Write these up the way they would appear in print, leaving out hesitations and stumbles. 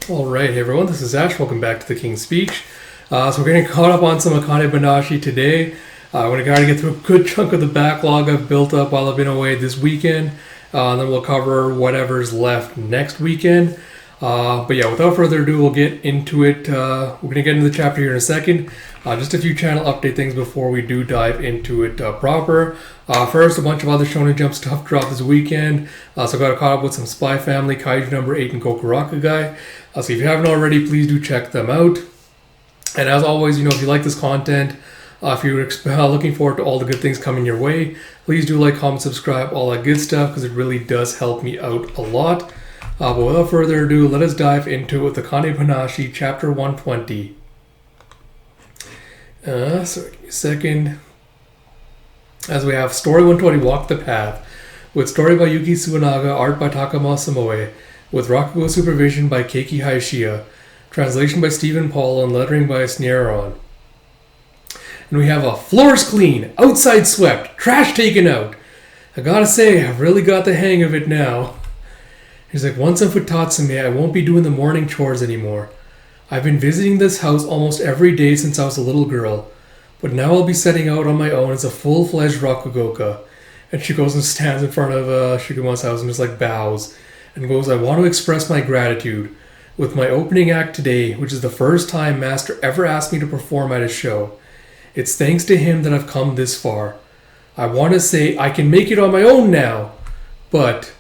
All right, hey everyone, this is Ash. Welcome back to the King's Speech. So we're getting caught up on some Akane-Banashi today. I'm going to try to get through a good chunk of the backlog I've built up while I've been away this weekend. And then we'll cover whatever's left next weekend. But yeah, without further ado, we'll get into it. We're going to get into the chapter here in a second. Just a few channel update things before we do dive into it proper. First, a bunch of other Shonen Jump stuff dropped this weekend. So I got caught up with some Spy Family, Kaiju number 8, and Gokuraka Guy. So if you haven't already, please do check them out. And as always, if you like this content, if you're looking forward to all the good things coming your way, please do like, comment, subscribe, all that good stuff, because it really does help me out a lot. But without further ado, let us dive into it with Akane-Banashi, Chapter 120. So give me a second. As we have Story 120, Walk the Path, with story by Yuki Tsunaga, art by Takama Samoe, with Rakugo supervision by Keiki Hayashiya, translation by Stephen Paul, and lettering by Sneeron. And we have a floors clean, outside swept, trash taken out. I gotta say, I've really got the hang of it now. He's like, once I'm with Tatsume, I won't be doing the morning chores anymore. I've been visiting this house almost every day since I was a little girl, but now I'll be setting out on my own as a full-fledged Rakugoka. And she goes and stands in front of Shiguma's house and just bows and goes, I want to express my gratitude with my opening act today, which is the first time Master ever asked me to perform at his show. It's thanks to him that I've come this far. I want to say I can make it on my own now, but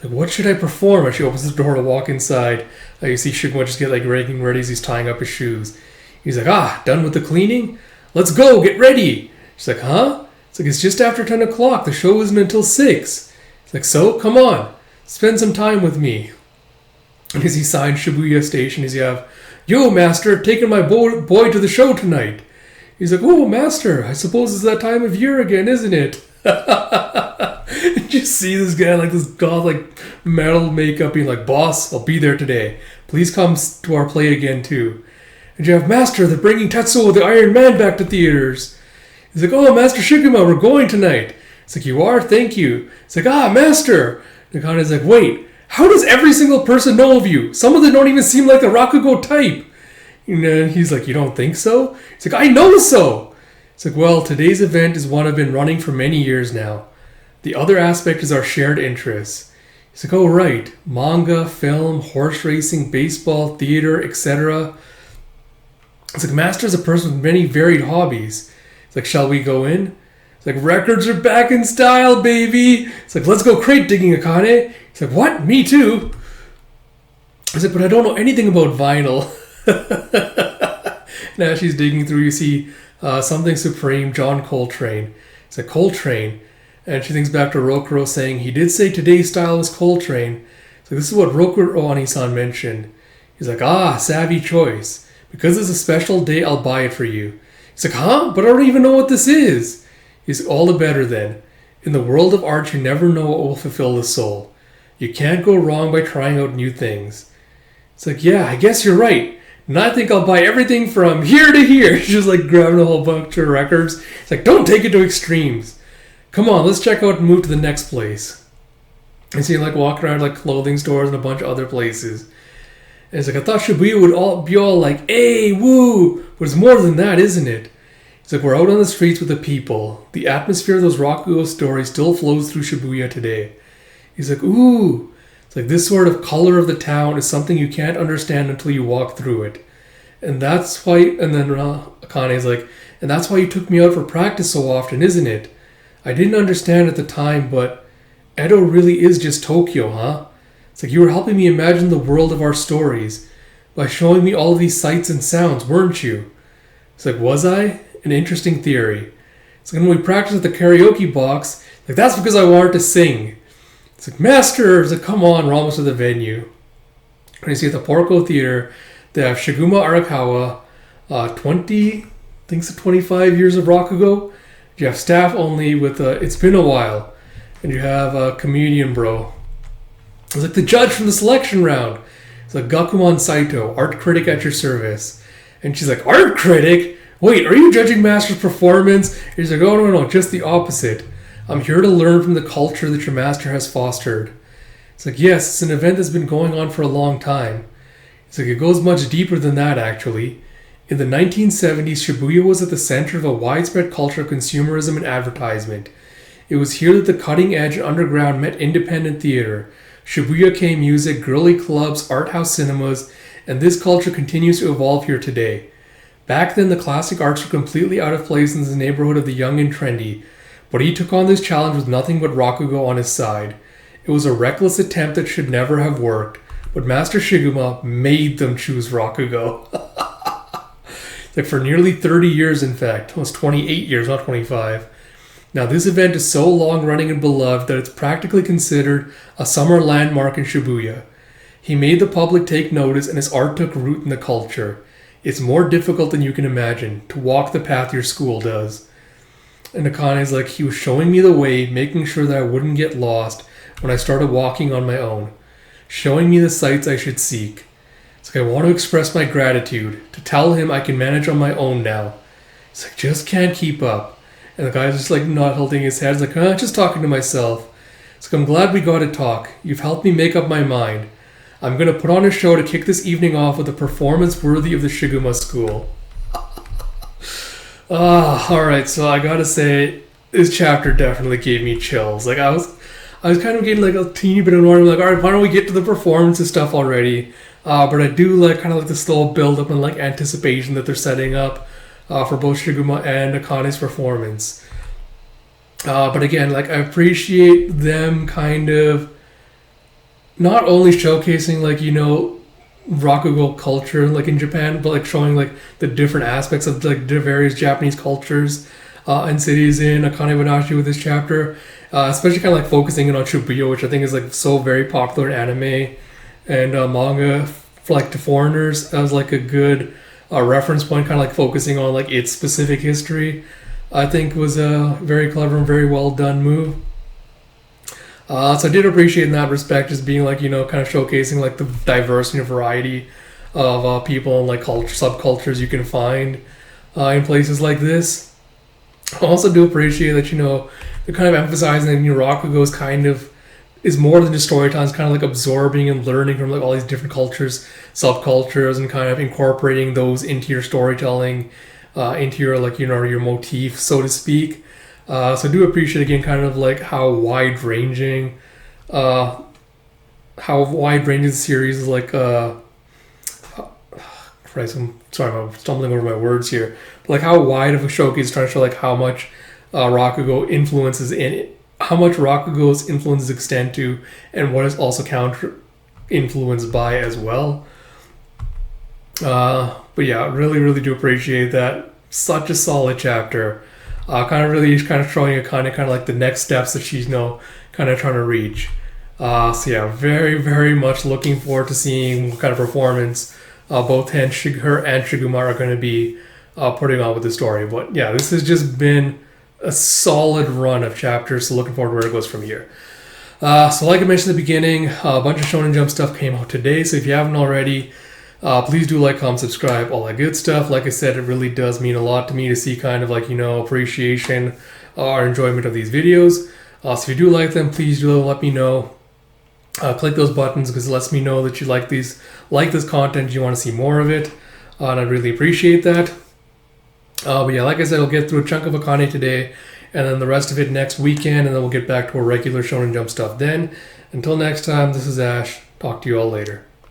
what should I perform? As she opens the door to walk inside, you see Shiguma just getting ready as he's tying up his shoes. He's like, done with the cleaning? Let's go, get ready. She's like, huh? It's just after 10 o'clock. The show isn't until 6. It's like, so? Come on. Spend some time with me. And as he signs Shibuya Station, you have, yo, Master, taking my boy to the show tonight. He's like, oh, Master, I suppose it's that time of year again, isn't it? And you see this guy, this goth, metal makeup, being like, boss, I'll be there today. Please come to our play again, too. And you have, Master, they're bringing Tetsuo the Iron Man back to theaters. He's like, oh, Master Shiguma, we're going tonight. It's like, you are? Thank you. It's like, Master. Nakane's like, wait, how does every single person know of you? Some of them don't even seem like the Rakugo type. And he's like, you don't think so? He's like, I know so. It's like, well, today's event is one I've been running for many years now. The other aspect is our shared interests. He's like, oh, right. Manga, film, horse racing, baseball, theater, etc. It's like, Master's a person with many varied hobbies. It's like, shall we go in? It's like, records are back in style, baby. It's like, let's go crate digging, Akane. It's like, what? Me too. It's like, but I don't know anything about vinyl. Now she's digging through, you see Something Supreme, John Coltrane. It's like, Coltrane. And she thinks back to Rokuro saying, he did say today's style was Coltrane. So this is what Rokuro Ani-san mentioned. He's like, savvy choice. Because it's a special day, I'll buy it for you. He's like, huh? But I don't even know what this is. He's all the better then. In the world of art, you never know what will fulfill the soul. You can't go wrong by trying out new things. It's like, yeah, I guess you're right. And I think I'll buy everything from here to here. She's just grabbing a whole bunch of records. It's like, don't take it to extremes. Come on, let's check out and move to the next place. I see him walking around clothing stores and a bunch of other places. And it's like, I thought Shibuya would be all hey, woo. But it's more than that, isn't it? It's like, we're out on the streets with the people. The atmosphere of those Rakugo stories still flows through Shibuya today. He's like, ooh. It's like, this sort of color of the town is something you can't understand until you walk through it. And that's why, and then Akane's like, and that's why you took me out for practice so often, isn't it? I didn't understand at the time, but Edo really is just Tokyo, huh? It's like, you were helping me imagine the world of our stories by showing me all of these sights and sounds, weren't you? It's like, was I? An interesting theory. It's like, when we practiced at the karaoke box, that's because I wanted to sing. It's like, Master! It's like, come on, we're almost at the venue. And you see at the Porco Theater, they have Shiguma Arakawa, 25 years of Rakugo. You have staff only with It's Been a While. And you have a comedian bro. It's like the judge from the selection round. It's like Gakuman Saito, art critic at your service. And she's like, art critic? Wait, are you judging Master's performance? And he's like, oh, no, just the opposite. I'm here to learn from the culture that your master has fostered. It's like, yes, it's an event that's been going on for a long time. It's like it goes much deeper than that, actually. In the 1970s, Shibuya was at the center of a widespread culture of consumerism and advertisement. It was here that the cutting edge and underground met independent theater, Shibuya Kei music, girly clubs, art house cinemas, and this culture continues to evolve here today. Back then, the classic arts were completely out of place in the neighborhood of the young and trendy, but he took on this challenge with nothing but Rakugo on his side. It was a reckless attempt that should never have worked, but Master Shiguma made them choose Rakugo. Like for nearly 30 years, in fact, almost 28 years, not 25. Now, this event is so long-running and beloved that it's practically considered a summer landmark in Shibuya. He made the public take notice, and his art took root in the culture. It's more difficult than you can imagine to walk the path your school does. And Akane's like, he was showing me the way, making sure that I wouldn't get lost when I started walking on my own, showing me the sights I should seek. It's like, I want to express my gratitude, to tell him I can manage on my own now. It's like, just can't keep up. And the guy's just like not holding his head. He's like, just talking to myself. It's like, I'm glad we got to talk. You've helped me make up my mind. I'm going to put on a show to kick this evening off with a performance worthy of the Shiguma school. Alright, so I gotta say, this chapter definitely gave me chills. Like, I was kind of getting like a teeny bit annoyed. I'm like, alright, why don't we get to the performance and stuff already? But I do like kind of like the slow build up and like anticipation that they're setting up for both Shiguma and Akane's performance. But again, like, I appreciate them kind of not only showcasing, like, you know, Rakugo culture, like, in Japan, but, like, showing, like, the different aspects of, like, the various Japanese cultures and cities in Akane-Banashi with this chapter. Especially kind of, like, focusing in on Shibuya, which I think is, like, so very popular in anime and manga for, like, to foreigners as, like, a good reference point, kind of, like, focusing on, like, its specific history. I think was a very clever and very well done move. So I did appreciate in that respect, just being like, you know, kind of showcasing like the diversity and variety of people and like culture, subcultures you can find in places like this. I also do appreciate that, you know, they're kind of emphasizing that, you know, Rakugo's kind of is more than just storytelling. It's kind of like absorbing and learning from like all these different cultures, subcultures, and kind of incorporating those into your storytelling, into your, like, you know, your motif, so to speak. So I do appreciate, again, kind of like how wide-ranging the series is, like, Christ, I'm sorry, I'm stumbling over my words here, but like how wide of a showcase, trying to show like how much Rakugo influences in it, how much Rakugo's influences extend to, and what is also counter-influenced by as well. But yeah, really, really do appreciate that. Such a solid chapter. Kind of showing Akane kind of like the next steps that she's, you know, kind of trying to reach. So yeah, very, very much looking forward to seeing what kind of performance both her and Shiguma are going to be putting on with the story. But yeah, this has just been a solid run of chapters, so looking forward to where it goes from here. So like I mentioned at the beginning, a bunch of Shonen Jump stuff came out today, so if you haven't already, please do like, comment, subscribe, all that good stuff. Like I said, it really does mean a lot to me to see kind of like, you know, appreciation or enjoyment of these videos. So if you do like them, please do let me know. Click those buttons because it lets me know that you like this content, you want to see more of it. And I'd really appreciate that. But yeah, like I said, I'll get through a chunk of Akane today and then the rest of it next weekend, and then we'll get back to our regular Shonen Jump stuff then. Until next time, this is Ash. Talk to you all later.